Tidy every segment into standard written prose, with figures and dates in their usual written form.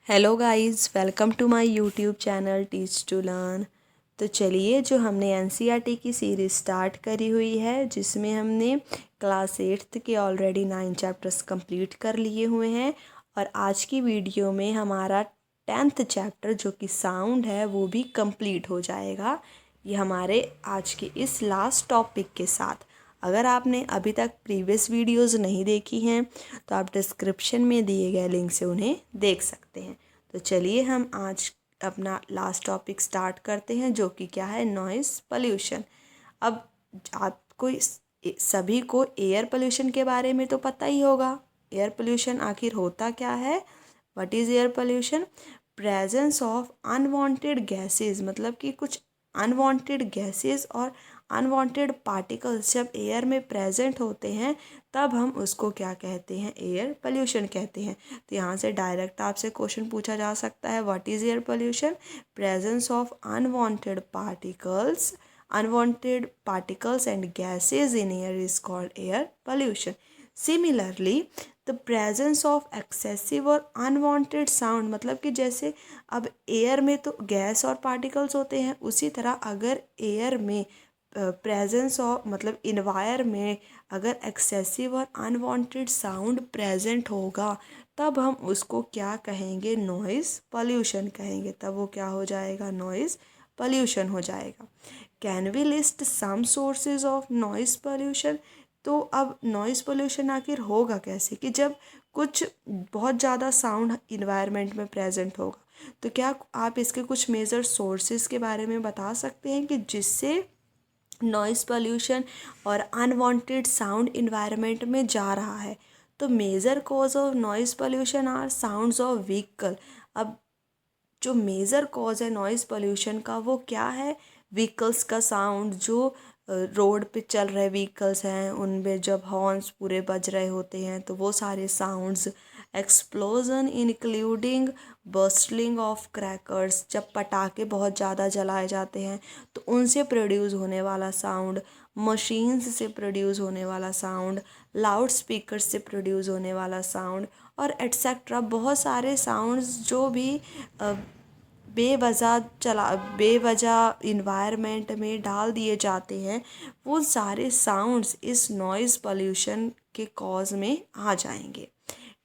Hello guys, welcome to my YouTube channel teach to learn. तो चलिए, जो हमने एनसीईआरटी की सीरीज़ स्टार्ट करी हुई है, जिसमें हमने क्लास 8th के ऑलरेडी 9 चैप्टर्स कंप्लीट कर लिए हुए हैं। और आज की वीडियो में हमारा 10th चैप्टर जो कि साउंड है वो भी कंप्लीट हो जाएगा, ये हमारे आज के इस लास्ट टॉपिक के साथ। अगर आपने अभी तक प्रीवियस वीडियोस नहीं देखी हैं तो आप डिस्क्रिप्शन में दिए गए लिंक से उन्हें देख सकते हैं। तो चलिए हम आज अपना लास्ट टॉपिक स्टार्ट करते हैं, जो कि क्या है, नॉइज़ पोल्यूशन। अब आपको सभी को एयर पोल्यूशन के बारे में तो पता ही होगा। एयर पोल्यूशन आखिर होता क्या है? What is air pollution? Presence of unwanted gases, मतलब कि कुछ अनवांटेड गैसेस और अनवांटेड पार्टिकल्स जब एयर में प्रेजेंट होते हैं तब हम उसको क्या कहते हैं? एयर पोल्यूशन कहते हैं। तो यहाँ से डायरेक्ट आपसे क्वेश्चन पूछा जा सकता है, what is air pollution? Presence of unwanted particles and gases in air is called air pollution. Similarly, the presence of excessive और अनवांटेड साउंड, मतलब कि जैसे अब एयर में तो गैस और पार्टिकल्स होते हैं, उसी तरह अगर एयर में प्रेजेंस ऑफ, मतलब इन्वायर में अगर एक्सेसिव और अनवांटेड साउंड प्रेजेंट होगा तब हम उसको क्या कहेंगे? नॉइज़ पोल्यूशन कहेंगे। तब वो क्या हो जाएगा? नॉइज़ पोल्यूशन हो जाएगा। Can we list some sources of noise pollution? तो अब नॉइज़ पोल्यूशन आखिर होगा कैसे? कि जब कुछ बहुत ज़्यादा साउंड इन्वायरमेंट में प्रेजेंट होगा, तो क्या आप इसके कुछ मेजर सोर्सेज के बारे में बता सकते हैं कि जिससे नॉइज़ पोल्यूशन और अनवांटेड साउंड इन्वायरमेंट में जा रहा है? तो major cause of noise pollution are sounds of vehicle. अब जो मेजर कॉज है नॉइज़ पोल्यूशन का वो क्या है? व्हीकल्स का साउंड, जो रोड पे चल रहे व्हीकल्स हैं उनमें जब हॉर्न्स पूरे बज रहे होते हैं तो वो सारे sounds. Explosion including bursting of crackers, जब पटाखे बहुत ज़्यादा जलाए जाते हैं तो उनसे प्रोड्यूस होने वाला साउंड। मशीन्स से प्रोड्यूस होने वाला साउंड, लाउड स्पीकर से प्रोड्यूस होने वाला साउंड, और एट्सेट्रा बहुत सारे साउंड्स जो भी बेवजह इन्वायरमेंट में डाल दिए जाते हैं, वो सारे साउंड्स इस नॉइज़ पोल्यूशन के कॉज में आ जाएंगे।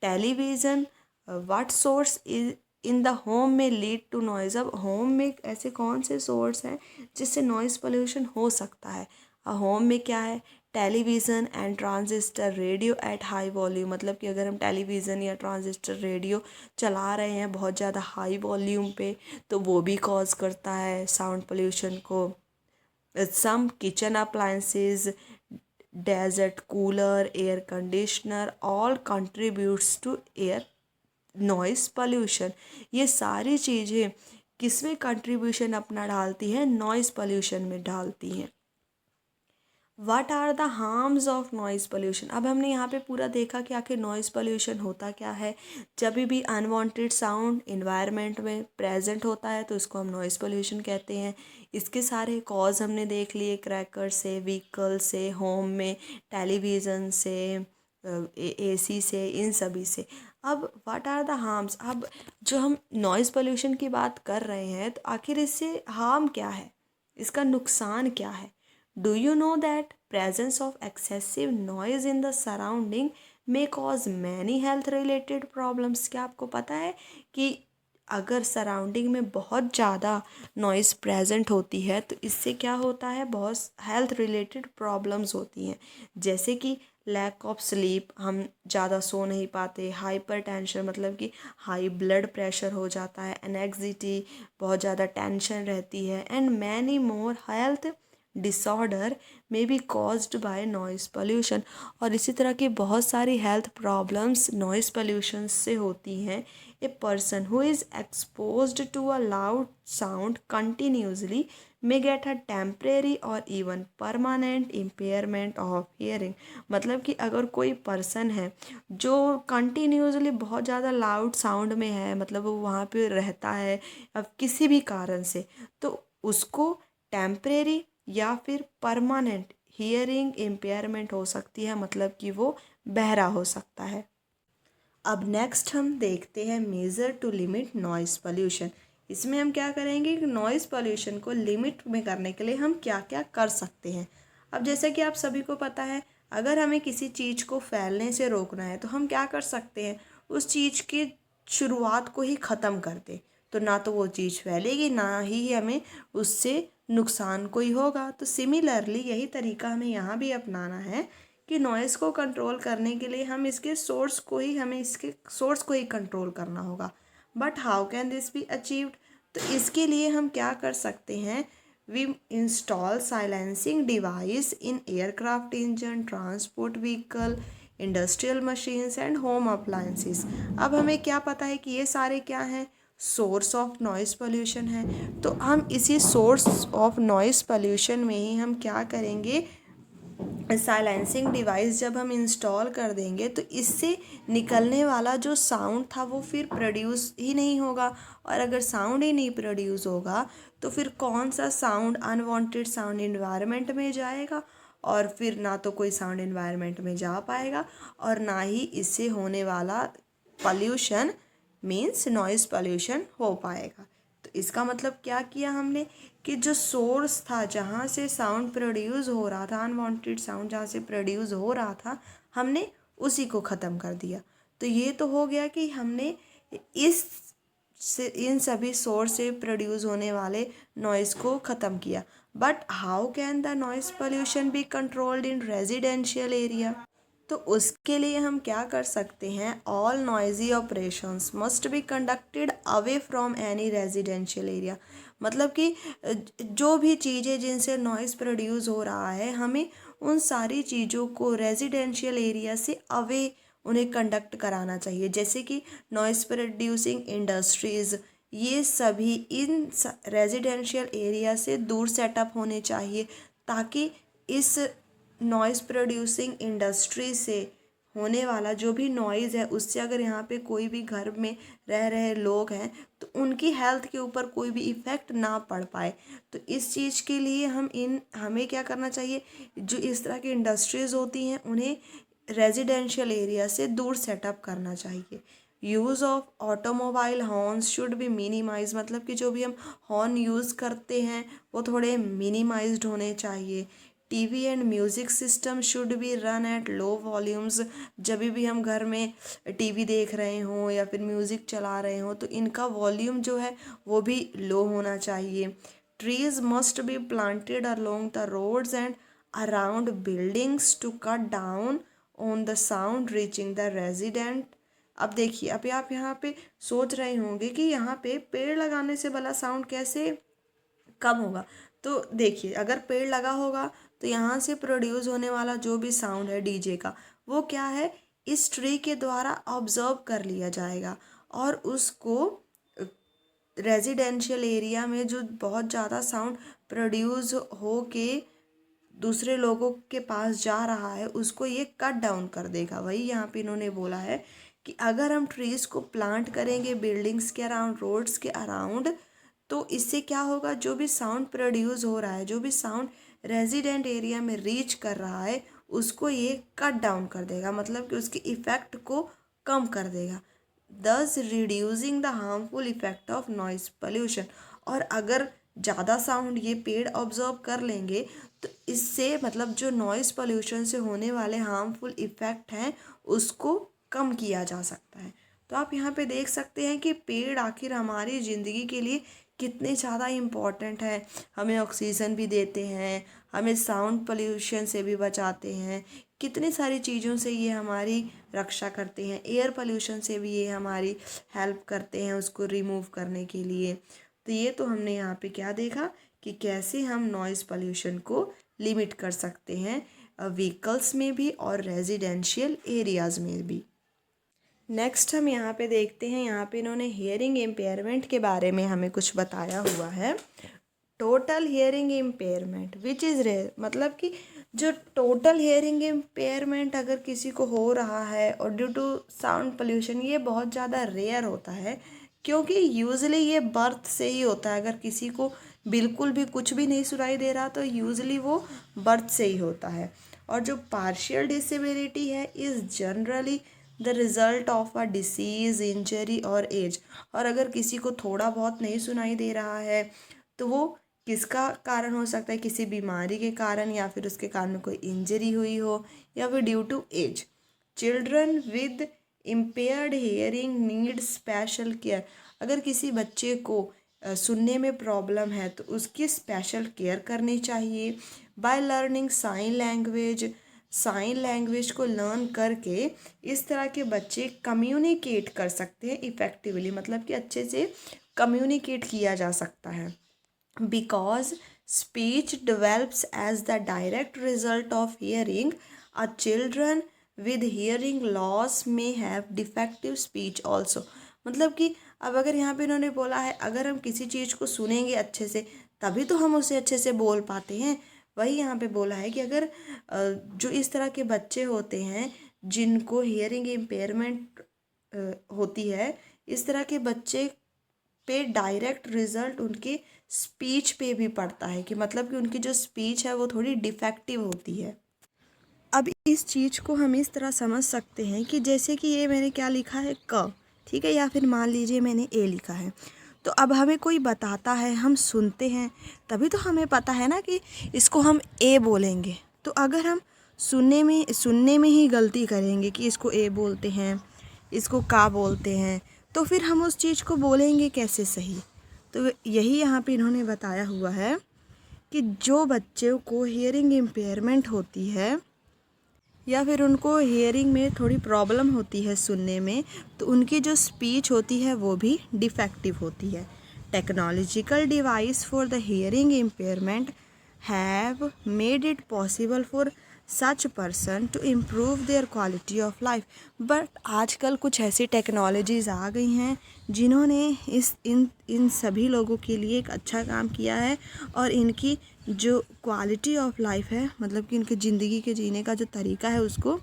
Television, what source is in the home में लीड टू नॉइज़। अब होम में ऐसे कौन से सोर्स हैं जिससे नॉइज़ पोल्यूशन हो सकता है? होम में क्या है? Television and transistor radio at high volume, मतलब कि अगर हम टेलीविज़न या ट्रांजिस्टर रेडियो चला रहे हैं बहुत ज़्यादा हाई वॉल्यूम पे तो वो भी कॉज करता है साउंड पोल्यूशन को। Some kitchen appliances, desert cooler, air conditioner, all contributes to air noise pollution. ये सारी चीज़ें किस में कंट्रीब्यूशन अपना डालती हैं? नॉइज़ पोल्यूशन में डालती हैं। What are the harms of noise pollution? अब हमने यहाँ पे पूरा देखा कि आखिर नॉइज़ पोल्यूशन होता क्या है। जब भी अनवांटेड साउंड इन्वायरमेंट में प्रेजेंट होता है तो उसको हम नॉइज़ पोल्यूशन कहते हैं। इसके सारे कॉज हमने देख लिए, क्रैकर से, व्हीकल से, होम में, टेलीविज़न से, एसी से, इन सभी से। अब व्हाट आर द हार्म्स? अब जो हम नॉइज़ पोल्यूशन की बात कर रहे हैं तो आखिर इससे हार्म क्या है, इसका नुकसान क्या है? Do you know that presence of excessive noise in the surrounding may cause many health related problems? क्या आपको पता है कि अगर सराउंडिंग में बहुत ज़्यादा नॉइज़ प्रेजेंट होती है तो इससे क्या होता है? बहुत हेल्थ रिलेटेड प्रॉब्लम्स होती हैं, जैसे कि लैक ऑफ स्लीप, हम ज़्यादा सो नहीं पाते। हाइपर टेंशन, मतलब कि हाई ब्लड प्रेशर हो जाता है। एनेक्सिटी, बहुत ज़्यादा टेंशन रहती है। And many more health disorder may be caused by noise pollution. और इसी तरह की बहुत सारी हेल्थ प्रॉब्लम्स नॉइज़ पोल्यूशन से होती हैं। A person who is exposed to a loud sound continuously may get a temporary और even permanent impairment of hearing. मतलब कि अगर कोई पर्सन है जो कंटिन्यूसली बहुत ज़्यादा लाउड साउंड में है, मतलब वो वहाँ पे रहता है अब किसी भी कारण से, तो उसको टेम्परेरी या फिर परमानेंट हियरिंग इम्पेयरमेंट हो सकती है, मतलब कि वो बहरा हो सकता है। अब नेक्स्ट हम देखते हैं measure to limit noise pollution. इसमें हम क्या करेंगे कि नॉइज़ पॉल्यूशन को लिमिट में करने के लिए हम क्या क्या कर सकते हैं। अब जैसे कि आप सभी को पता है, अगर हमें किसी चीज़ को फैलने से रोकना है तो हम क्या कर सकते हैं, उस चीज़ की शुरुआत को ही ख़त्म कर दें, तो ना तो वो चीज़ फैलेगी, ना ही हमें उससे नुकसान कोई होगा। तो सिमिलरली यही तरीका हमें यहाँ भी अपनाना है कि नॉइज़ को कंट्रोल करने के लिए हमें इसके सोर्स को ही कंट्रोल करना होगा। But how can this be achieved? तो इसके लिए हम क्या कर सकते हैं, we install silencing device in aircraft engine, transport vehicle, industrial machines and home appliances. अब हमें क्या पता है कि ये सारे क्या हैं, सोर्स ऑफ नॉइज़ पोल्यूशन है। तो हम इसी सोर्स ऑफ नॉइज़ पोल्यूशन में ही हम क्या करेंगे, साइलेंसिंग डिवाइस जब हम इंस्टॉल कर देंगे तो इससे निकलने वाला जो साउंड था वो फिर प्रोड्यूस ही नहीं होगा। और अगर साउंड ही नहीं प्रोड्यूस होगा तो फिर कौन सा साउंड, अनवांटेड साउंड इन्वायरमेंट में जाएगा, और फिर ना तो कोई साउंड इन्वायरमेंट में जा पाएगा और ना ही इससे होने वाला पॉल्यूशन मीन्स नॉइज़ पॉल्यूशन हो पाएगा। तो इसका मतलब क्या किया हमने कि जो सोर्स था जहाँ से साउंड प्रोड्यूस हो रहा था, अनवांटेड साउंड जहाँ से प्रोड्यूस हो रहा था, हमने उसी को ख़त्म कर दिया। तो ये तो हो गया कि हमने इन सभी सोर्स से प्रोड्यूस होने वाले नॉइज़ को ख़त्म किया। But how can the noise pollution be controlled in residential area? तो उसके लिए हम क्या कर सकते हैं, all noisy operations must be conducted away from any residential area. मतलब कि जो भी चीज़ें जिनसे नॉइज़ प्रोड्यूस हो रहा है, हमें उन सारी चीज़ों को रेजिडेंशियल एरिया से अवे उन्हें कंडक्ट कराना चाहिए। जैसे कि नॉइज़ प्रोड्यूसिंग इंडस्ट्रीज़, ये सभी इन रेजिडेंशियल एरिया से दूर सेटअप होने चाहिए, ताकि इस नॉइज़ प्रोड्यूसिंग इंडस्ट्री से होने वाला जो भी नॉइज़ है उससे अगर यहाँ पे कोई भी घर में रह रहे लोग हैं तो उनकी हेल्थ के ऊपर कोई भी इफ़ेक्ट ना पड़ पाए। तो इस चीज़ के लिए हमें क्या करना चाहिए, जो इस तरह की इंडस्ट्रीज़ होती हैं उन्हें रेजिडेंशियल एरिया से दूर सेटअप करना चाहिए। Use of automobile horns should be minimize, मतलब कि जो भी हम हॉर्न यूज़ करते हैं वो थोड़े मिनिमाइज्ड होने चाहिए। TV and music system should be run at low volumes. जब भी हम घर में टीवी देख रहे हों या फिर म्यूज़िक चला रहे हों तो इनका वॉल्यूम जो है वो भी लो होना चाहिए। Trees must be planted along the roads and around buildings to cut down on the sound reaching the resident. अब देखिए, अब आप यहाँ पे सोच रहे होंगे कि यहाँ पे पेड़ लगाने से भला साउंड कैसे कम होगा। तो देखिए, अगर पेड़ लगा होगा तो यहाँ से प्रोड्यूस होने वाला जो भी साउंड है डीजे का, वो क्या है, इस ट्री के द्वारा ऑब्जर्व कर लिया जाएगा और उसको रेजिडेंशियल एरिया में जो बहुत ज़्यादा साउंड प्रोड्यूस हो के दूसरे लोगों के पास जा रहा है उसको ये कट डाउन कर देगा। वही यहाँ पे इन्होंने बोला है कि अगर हम ट्रीज़ को प्लांट करेंगे बिल्डिंग्स के अराउंड, रोड्स के अराउंड, तो इससे क्या होगा, जो भी साउंड प्रोड्यूस हो रहा है, जो भी साउंड रेजिडेंट एरिया में रीच कर रहा है, उसको ये कट डाउन कर देगा, मतलब कि उसके इफ़ेक्ट को कम कर देगा, दस reducing the harmful effect of noise pollution. और अगर ज़्यादा साउंड ये पेड़ ऑब्जर्व कर लेंगे तो इससे मतलब जो नॉइज़ पोल्यूशन से होने वाले हार्मफुल इफ़ेक्ट हैं उसको कम किया जा सकता है। तो आप यहाँ पे देख सकते हैं कि पेड़ आखिर हमारी ज़िंदगी के लिए कितने ज़्यादा इम्पॉर्टेंट है। हमें ऑक्सीजन भी देते हैं, हमें साउंड पोल्यूशन से भी बचाते हैं, कितनी सारी चीज़ों से ये हमारी रक्षा करते हैं, एयर पोल्यूशन से भी ये हमारी हेल्प करते हैं उसको रिमूव करने के लिए। तो ये तो हमने यहाँ पे क्या देखा कि कैसे हम नॉइज़ पोल्यूशन को लिमिट कर सकते हैं व्हीकल्स में भी और रेजिडेंशियल एरियाज़ में भी। नेक्स्ट हम यहाँ पे देखते हैं, यहाँ पे इन्होंने हियरिंग इम्पेयरमेंट के बारे में हमें कुछ बताया हुआ है। Total hearing impairment which is rare, मतलब कि जो टोटल हियरिंग इम्पेयरमेंट अगर किसी को हो रहा है और ड्यू टू साउंड पोल्यूशन, ये बहुत ज़्यादा रेयर होता है क्योंकि यूजुअली ये बर्थ से ही होता है। अगर किसी को बिल्कुल भी कुछ भी नहीं सुनाई दे रहा तो यूजुअली वो बर्थ से ही होता है। और जो पार्शियल डिसेबिलिटी है is generally the result of a disease, injury और एज। और अगर किसी को थोड़ा बहुत नहीं सुनाई दे रहा है तो वो किसका कारण हो सकता है, किसी बीमारी के कारण, या फिर उसके कान में कोई इंजरी हुई हो, या फिर due to age. Children with impaired hearing need special care. अगर किसी बच्चे को सुनने में प्रॉब्लम है तो उसकी स्पेशल केयर करनी चाहिए। By learning sign language, sign language को लर्न करके इस तरह के बच्चे कम्युनिकेट कर सकते हैं इफ़ेक्टिवली, मतलब कि अच्छे से कम्युनिकेट किया जा सकता है। Because speech develops as the direct result of hearing, a children with hearing loss may have defective speech also। मतलब कि अब अगर यहाँ पे इन्होंने बोला है अगर हम किसी चीज़ को सुनेंगे अच्छे से तभी तो हम उसे अच्छे से बोल पाते हैं। वही यहाँ पे बोला है कि अगर जो इस तरह के बच्चे होते हैं जिनको हियरिंग इम्पेयरमेंट होती है, इस तरह के बच्चे पे डायरेक्ट रिजल्ट उनके स्पीच पे भी पड़ता है, कि मतलब कि उनकी जो स्पीच है वो थोड़ी डिफेक्टिव होती है। अब इस चीज़ को हम इस तरह समझ सकते हैं कि जैसे कि ये मैंने क्या लिखा है क, ठीक है, या फिर मान लीजिए मैंने ए लिखा है, तो अब हमें कोई बताता है, हम सुनते हैं तभी तो हमें पता है ना कि इसको हम ए बोलेंगे। तो अगर हम सुनने में ही गलती करेंगे कि इसको ए बोलते हैं, इसको का बोलते हैं, तो फिर हम उस चीज़ को बोलेंगे कैसे सही। तो यही यहाँ पे इन्होंने बताया हुआ है कि जो बच्चों को हियरिंग इम्पेयरमेंट होती है या फिर उनको हियरिंग में थोड़ी प्रॉब्लम होती है सुनने में, तो उनकी जो स्पीच होती है वो भी डिफेक्टिव होती है। Technological device for the hearing impairment have made it possible for such person to improve their quality of life. But आजकल कुछ ऐसी टेक्नोलॉजीज़ आ गई हैं जिन्होंने इन सभी लोगों के लिए एक अच्छा काम किया है और इनकी जो क्वालिटी ऑफ लाइफ है, मतलब कि इनके ज़िंदगी के जीने का जो तरीका है उसको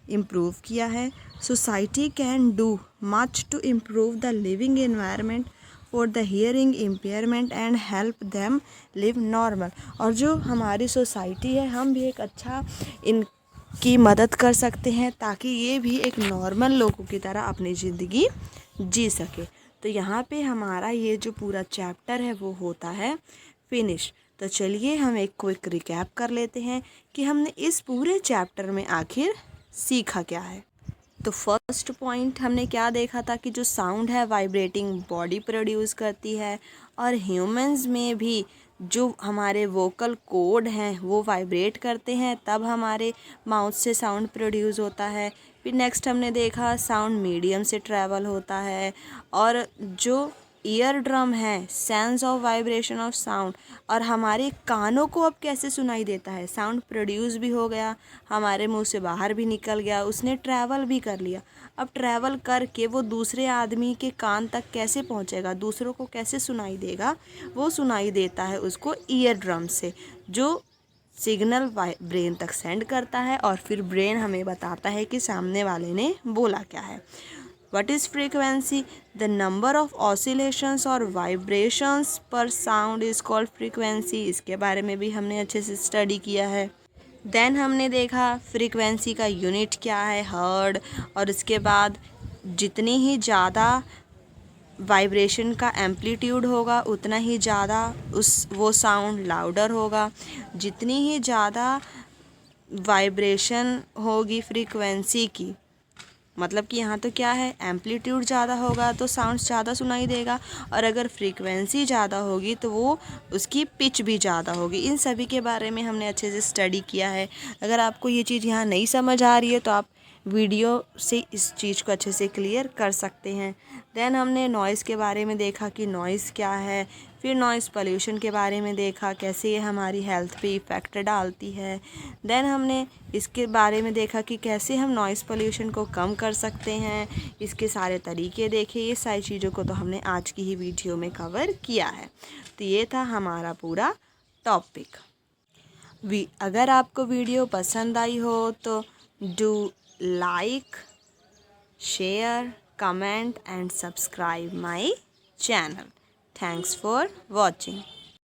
इम्प्रूव किया है। Society can do much to improve the living environment for the hearing impairment and help them live normal. और जो हमारी सोसाइटी है हम भी एक अच्छा इनकी मदद कर सकते हैं ताकि ये भी एक नॉर्मल लोगों की तरह अपनी ज़िंदगी जी सके। तो यहाँ पे हमारा ये जो पूरा चैप्टर है वो होता है फिनिश। तो चलिए हम एक क्विक रिकैप कर लेते हैं कि हमने इस पूरे चैप्टर में आखिर सीखा क्या है। तो फर्स्ट पॉइंट हमने क्या देखा था कि जो साउंड है वाइब्रेटिंग बॉडी प्रोड्यूस करती है, और ह्यूमंस में भी जो हमारे वोकल कॉर्ड हैं वो वाइब्रेट करते हैं तब हमारे माउथ से साउंड प्रोड्यूस होता है। फिर नेक्स्ट हमने देखा साउंड मीडियम से ट्रैवल होता है, और जो ईयर ड्रम है sense of vibration of sound, और हमारे कानों को अब कैसे सुनाई देता है, साउंड प्रोड्यूस भी हो गया, हमारे मुंह से बाहर भी निकल गया, उसने ट्रैवल भी कर लिया। अब ट्रैवल करके वो दूसरे आदमी के कान तक कैसे पहुंचेगा, दूसरों को कैसे सुनाई देगा, वो सुनाई देता है उसको ईयर ड्रम से, जो सिग्नल ब्रेन तक सेंड करता है और फिर ब्रेन हमें बताता है कि सामने वाले ने बोला क्या है। What is frequency? The number of oscillations or vibrations per sound is called frequency। इसके बारे में भी हमने अच्छे से स्टडी किया है। देन हमने देखा फ्रीक्वेंसी का यूनिट क्या है, हर्ड, और इसके बाद जितनी ही ज़्यादा वाइब्रेशन का एम्पलीट्यूड होगा उतना ही ज़्यादा वो साउंड लाउडर होगा। जितनी ही ज़्यादा वाइब्रेशन होगी फ्रीक्वेंसी की, मतलब कि यहाँ तो क्या है एम्पलीट्यूड ज़्यादा होगा तो साउंड ज़्यादा सुनाई देगा, और अगर फ्रीक्वेंसी ज़्यादा होगी तो वो उसकी पिच भी ज़्यादा होगी। इन सभी के बारे में हमने अच्छे से स्टडी किया है। अगर आपको ये चीज़ यहाँ नहीं समझ आ रही है तो आप वीडियो से इस चीज़ को अच्छे से क्लियर कर सकते हैं। देन हमने नॉइज़ के बारे में देखा कि नॉइज़ क्या है, फिर नॉइज़ पोल्यूशन के बारे में देखा कैसे ये हमारी हेल्थ पे इफ़ेक्ट डालती है। देन हमने इसके बारे में देखा कि कैसे हम नॉइज़ पोल्यूशन को कम कर सकते हैं, इसके सारे तरीके देखे। ये सारी चीज़ों को तो हमने आज की ही वीडियो में कवर किया है। तो ये था हमारा पूरा टॉपिक। अगर आपको वीडियो पसंद आई हो तो do like, share, comment and subscribe my channel. Thanks for watching.